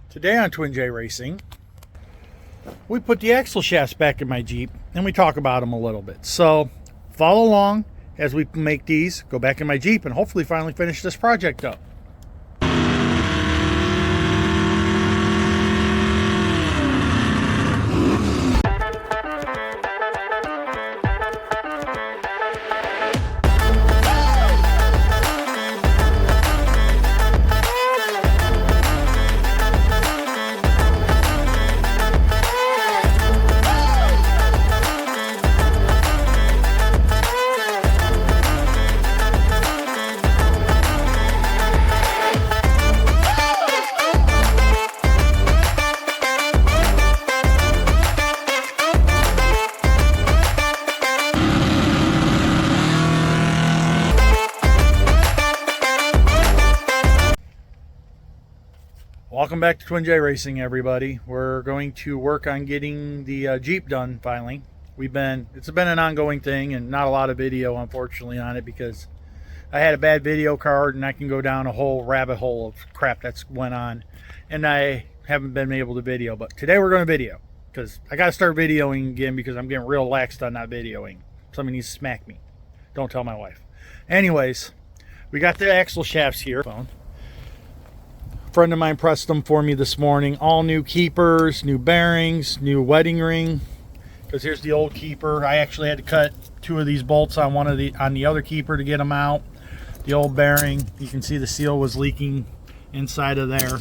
Today on Twin J Racing, we put the axle shafts back in my Jeep and we talk about them a little bit. So follow along as we make these, go back in my Jeep, and hopefully finally finish this project up. Welcome back to Twin J Racing, everybody. We're going to work on getting the Jeep done finally. It's been an ongoing thing and not a lot of video, unfortunately, on it because I had a bad video card and I can go down a whole rabbit hole of crap that's went on, and I haven't been able to video. But today we're going to video because I got to start videoing again because I'm getting real laxed on not videoing. Somebody needs to smack me. Don't tell my wife. Anyways, we got the axle shafts here. A friend of mine pressed them for me this morning. All new keepers, new bearings, new wedding ring. Because here's the old keeper. I actually had to cut two of these bolts on the other keeper to get them out. The old bearing, you can see the seal was leaking inside of there.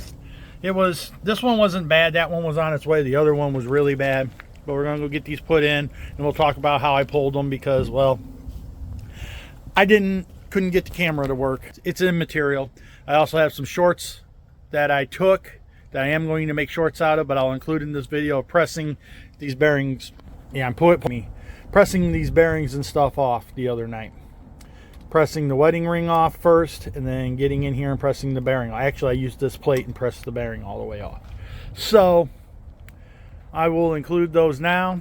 This one wasn't bad. That one was on its way. The other one was really bad. But we're going to go get these put in, and we'll talk about how I pulled them because, well, I couldn't get the camera to work. It's immaterial. I also have some shorts that I took that I am going to make shorts out of, but I'll include in this video of pressing these bearings. Yeah, I'm pressing these bearings and stuff off the other night. Pressing the wedding ring off first, and then getting in here and pressing the bearing. I used this plate and pressed the bearing all the way off. So I will include those now,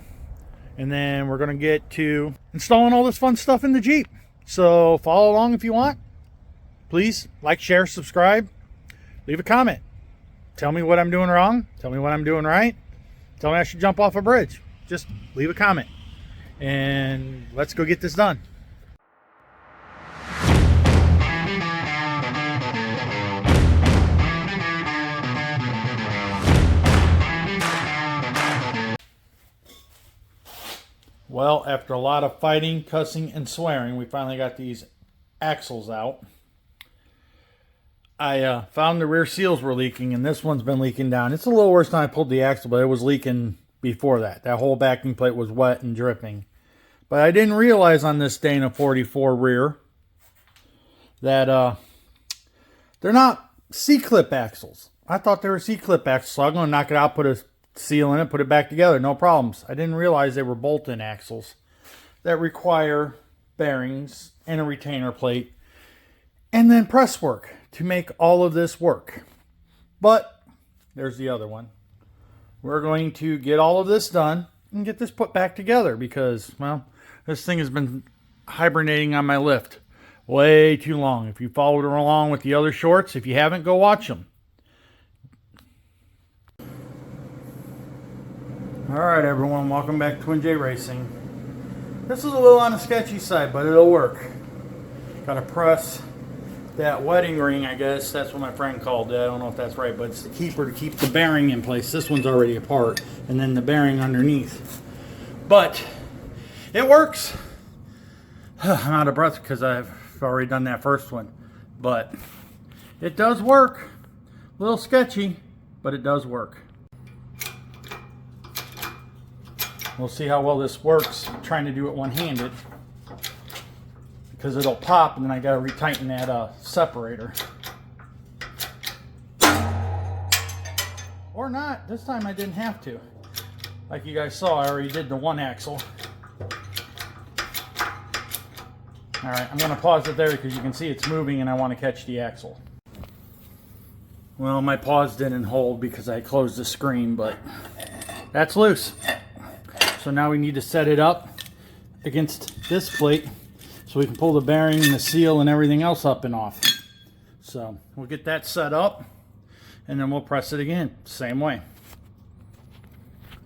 and then we're going to get to installing all this fun stuff in the Jeep. So follow along if you want. Please like, share, subscribe. Leave a comment. Tell me what I'm doing wrong. Tell me what I'm doing right. Tell me I should jump off a bridge. Just leave a comment. And let's go get this done. Well, after a lot of fighting, cussing, and swearing, we finally got these axles out. I found the rear seals were leaking, and this one's been leaking down. It's a little worse than I pulled the axle, but it was leaking before that. That whole backing plate was wet and dripping. But I didn't realize on this Dana 44 rear that they're not C-clip axles. I thought they were C-clip axles, so I'm going to knock it out, put a seal in it, put it back together. No problems. I didn't realize they were bolt-in axles that require bearings and a retainer plate and then press work to make all of this work. But there's the other one. We're going to get all of this done and get this put back together because, well, this thing has been hibernating on my lift way too long. If you followed along with the other shorts, if you haven't, go watch them. Alright everyone, welcome back to Twin J Racing. This is a little on the sketchy side, but it'll work. Gotta press that wedding ring, I guess. That's what my friend called it. I don't know if that's right, but it's the keeper to keep the bearing in place. This one's already apart, and then the bearing underneath. But it works. I'm out of breath because I've already done that first one. But it does work. A little sketchy, but it does work. We'll see how well this works. I'm trying to do it one-handed, because it'll pop, and then I gotta retighten that separator. Or not. This time I didn't have to. Like you guys saw, I already did the one axle. Alright, I'm gonna pause it there because you can see it's moving and I want to catch the axle. Well, my pause didn't hold because I closed the screen, but that's loose. So now we need to set it up against this plate so we can pull the bearing and the seal and everything else up and off. So we'll get that set up and then we'll press it again, same way.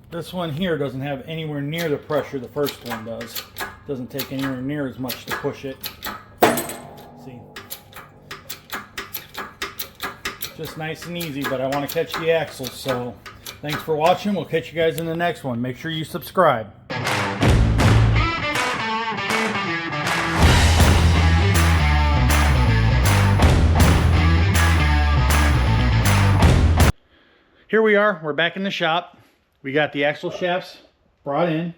This one here doesn't have anywhere near the pressure the first one does. Doesn't take anywhere near as much to push it. See? Just nice and easy, but I want to catch the axles, so thanks for watching. We'll catch you guys in the next one. Make sure you subscribe. Here we are, we're back in the shop. We got the axle shafts brought in.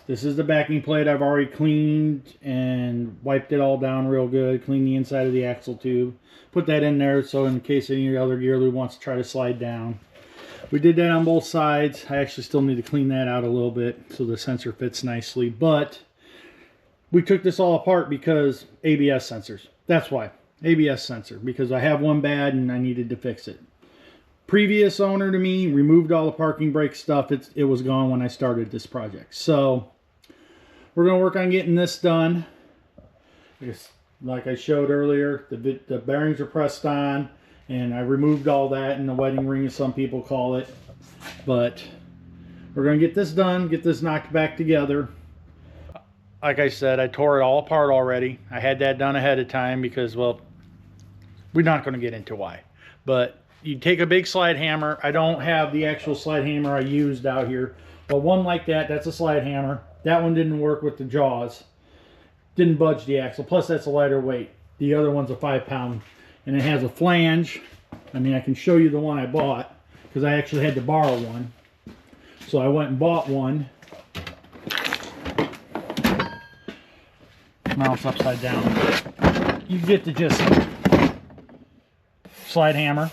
This is the backing plate I've already cleaned and wiped it all down real good. Cleaned the inside of the axle tube. Put that in there so in case any other gear lube wants to try to slide down. We did that on both sides. I actually still need to clean that out a little bit so the sensor fits nicely. But we took this all apart because ABS sensors. That's why. ABS sensor. Because I have one bad and I needed to fix it. Previous owner to me removed all the parking brake stuff. It was gone when I started this project. So we're going to work on getting this done. Like I showed earlier, the bearings are pressed on, and I removed all that in the wedding ring, as some people call it. But we're going to get this done, get this knocked back together. Like I said, I tore it all apart already. I had that done ahead of time because, well, we're not going to get into why. But you take a big slide hammer. I don't have the actual slide hammer I used out here, but one like that, that's a slide hammer. That one didn't work with the jaws. Didn't budge the axle. Plus, that's a lighter weight. The other one's a 5-pound, and it has a flange. I mean, I can show you the one I bought because I actually had to borrow one. So I went and bought one. Now it's upside down. You get to just slide hammer.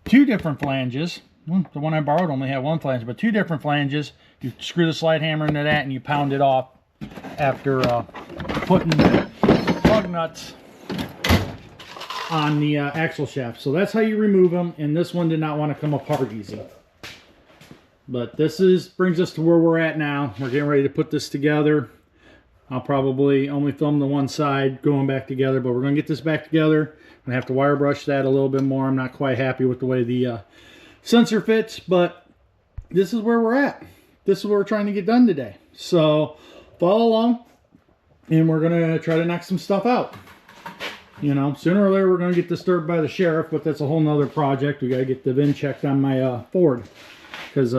Two different flanges. The one I borrowed only had one flange, but two different flanges. You screw the slide hammer into that and you pound it off after putting lug nuts on the axle shaft. So that's how you remove them, and this one did not want to come apart easy. But this brings us to where we're at now. We're getting ready to put this together. I'll probably only film the one side going back together, but we're going to get this back together. I'm going to have to wire brush that a little bit more. I'm not quite happy with the way the sensor fits, but this is where we're at. This is what we're trying to get done today. So follow along, and we're going to try to knock some stuff out. You know, sooner or later we're going to get disturbed by the sheriff, but that's a whole nother project. We got to get the VIN checked on my Ford because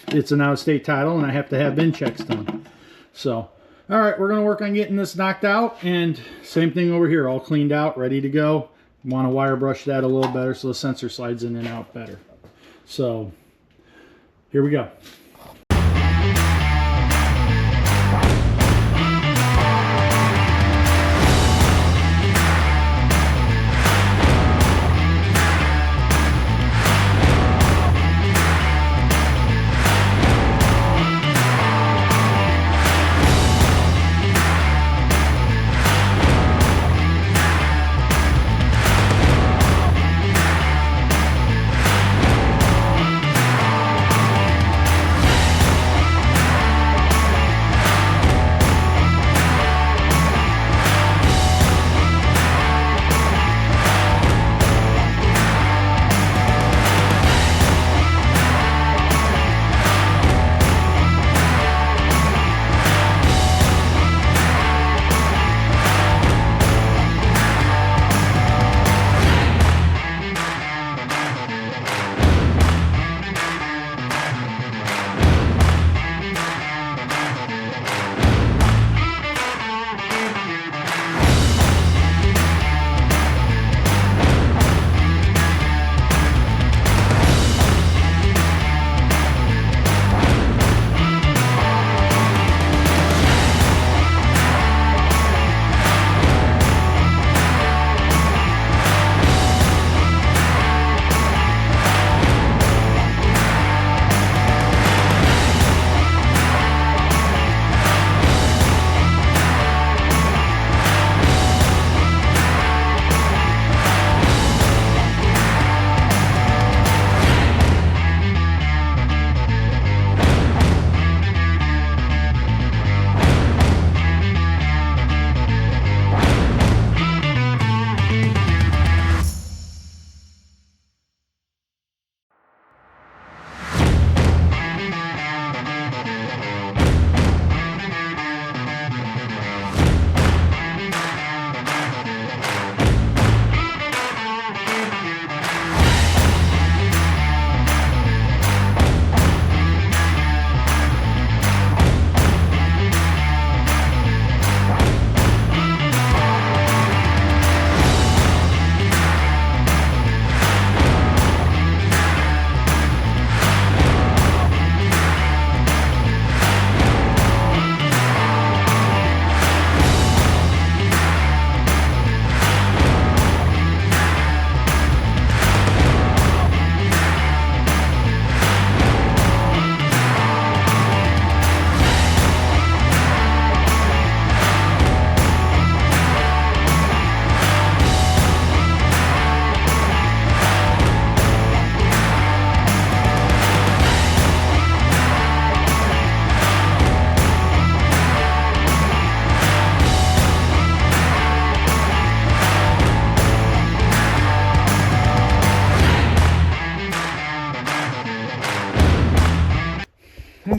it's an out-of-state title and I have to have VIN checks done. So all right, we're going to work on getting this knocked out, and same thing over here, all cleaned out, ready to go. Want to wire brush that a little better so the sensor slides in and out better. So here we go.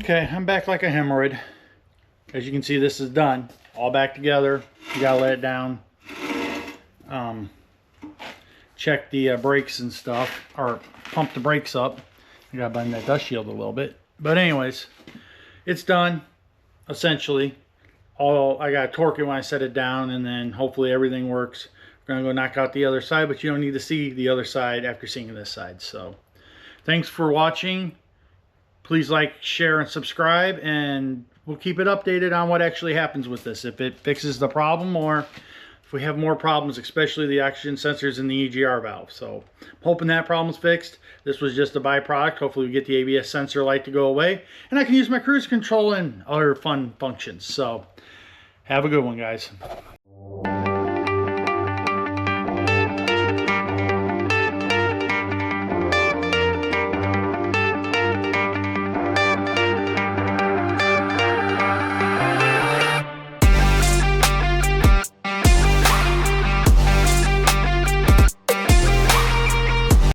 Okay, I'm back like a hemorrhoid. As you can see, this is done. All back together. You gotta let it down. Check the brakes and stuff, or pump the brakes up. I gotta bend that dust shield a little bit. But anyways, it's done, essentially. I gotta torque it when I set it down, and then hopefully everything works. We're gonna go knock out the other side, but you don't need to see the other side after seeing this side. So thanks for watching. Please like, share, and subscribe, and we'll keep it updated on what actually happens with this, if it fixes the problem or if we have more problems, especially the oxygen sensors in the EGR valve. So I'm hoping that problem's fixed. This was just a byproduct. Hopefully we get the ABS sensor light to go away, and I can use my cruise control and other fun functions. So have a good one, guys.